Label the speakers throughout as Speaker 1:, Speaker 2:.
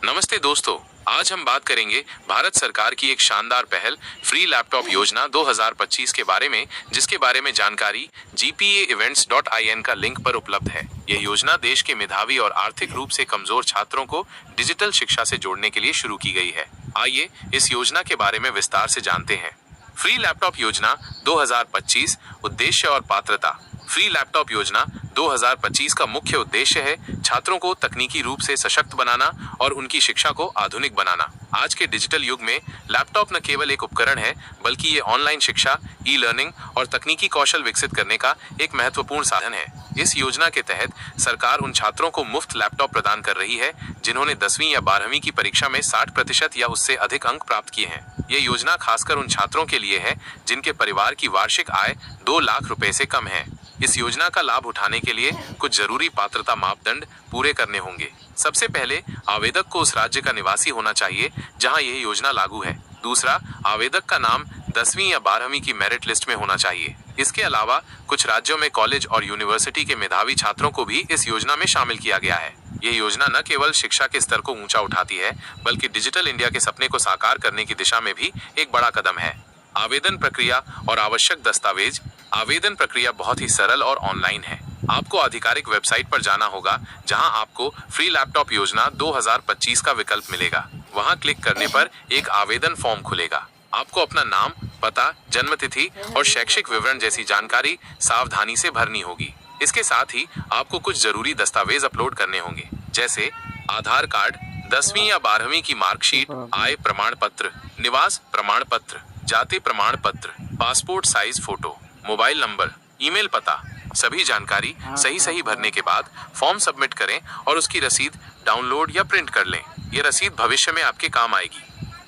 Speaker 1: नमस्ते दोस्तों, आज हम बात करेंगे भारत सरकार की एक शानदार पहल फ्री लैपटॉप योजना 2025 के बारे में, जिसके बारे में जानकारी gpaevents.in का लिंक पर उपलब्ध है। यह योजना देश के मेधावी और आर्थिक रूप से कमजोर छात्रों को डिजिटल शिक्षा से जोड़ने के लिए शुरू की गई है। आइए इस योजना के बारे में विस्तार से जानते हैं। फ्री लैपटॉप योजना 2025 उद्देश्य और पात्रता। फ्री लैपटॉप योजना 2025 का मुख्य उद्देश्य है छात्रों को तकनीकी रूप से सशक्त बनाना और उनकी शिक्षा को आधुनिक बनाना। आज के डिजिटल युग में लैपटॉप न केवल एक उपकरण है, बल्कि ये ऑनलाइन शिक्षा, ई लर्निंग और तकनीकी कौशल विकसित करने का एक महत्वपूर्ण साधन है। इस योजना के तहत सरकार उन छात्रों को मुफ्त लैपटॉप प्रदान कर रही है जिन्होंने 10वीं या 12वीं की परीक्षा में 60% या उससे अधिक अंक प्राप्त किए हैं। ये योजना खासकर उन छात्रों के लिए है जिनके परिवार की वार्षिक आय 2 लाख रुपए से कम है। इस योजना का लाभ उठाने के लिए कुछ जरूरी पात्रता मापदंड पूरे करने होंगे। सबसे पहले आवेदक को उस राज्य का निवासी होना चाहिए जहां यह योजना लागू है। दूसरा, आवेदक का नाम 10वीं या 12वीं की मेरिट लिस्ट में होना चाहिए। इसके अलावा कुछ राज्यों में कॉलेज और यूनिवर्सिटी के मेधावी छात्रों को भी इस योजना में शामिल किया गया है। यह योजना न केवल शिक्षा के स्तर को ऊंचा उठाती है, बल्कि डिजिटल इंडिया के सपने को साकार करने की दिशा में भी एक बड़ा कदम है। आवेदन प्रक्रिया और आवश्यक दस्तावेज। आवेदन प्रक्रिया बहुत ही सरल और ऑनलाइन है। आपको आधिकारिक वेबसाइट पर जाना होगा जहां आपको फ्री लैपटॉप योजना 2025 का विकल्प मिलेगा। वहां क्लिक करने पर एक आवेदन फॉर्म खुलेगा। आपको अपना नाम, पता, जन्मतिथि और शैक्षिक विवरण जैसी जानकारी सावधानी से भरनी होगी। इसके साथ ही आपको कुछ जरूरी दस्तावेज अपलोड करने होंगे, जैसे आधार कार्ड, 10वीं या 12वीं की मार्कशीट, आय प्रमाण पत्र, निवास प्रमाण पत्र, जाति प्रमाण पत्र, passport size photo, mobile number, email पता। सभी जानकारी सही भरने के बाद फॉर्म सबमिट करें और उसकी रसीद डाउनलोड या प्रिंट कर लें। ये रसीद भविष्य में आपके काम आएगी।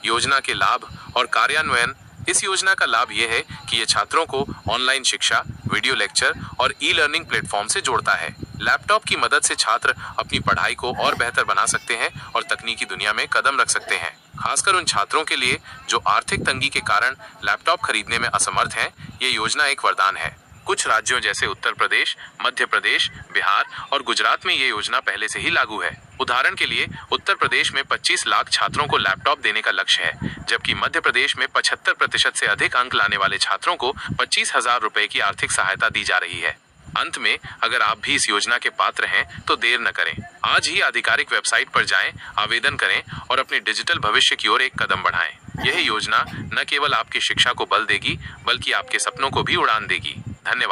Speaker 1: योजना के लाभ और कार्यान्वयन। इस योजना का लाभ यह है कि ये छात्रों को ऑनलाइन शिक्षा, वीडियो लेक्चर और ई लर्निंग प्लेटफॉर्म से जोड़ता है। लैपटॉप की मदद से छात्र अपनी पढ़ाई को और बेहतर बना सकते हैं और तकनीकी दुनिया में कदम रख सकते हैं। खासकर उन छात्रों के लिए जो आर्थिक तंगी के कारण लैपटॉप खरीदने में असमर्थ हैं, ये योजना एक वरदान है। कुछ राज्यों जैसे उत्तर प्रदेश, मध्य प्रदेश, बिहार और गुजरात में ये योजना पहले से ही लागू है। उदाहरण के लिए उत्तर प्रदेश में 25 लाख छात्रों को लैपटॉप देने का लक्ष्य है, जबकि मध्य प्रदेश में 75% से अधिक अंक लाने वाले छात्रों को 25,000 रुपए की आर्थिक सहायता दी जा रही है। अंत में, अगर आप भी इस योजना के पात्र हैं तो देर न करें। आज ही आधिकारिक वेबसाइट पर जाएं, आवेदन करें और अपने डिजिटल भविष्य की ओर एक कदम बढ़ाएं। यह योजना न केवल आपकी शिक्षा को बल देगी, बल्कि आपके सपनों को भी उड़ान देगी। धन्यवाद।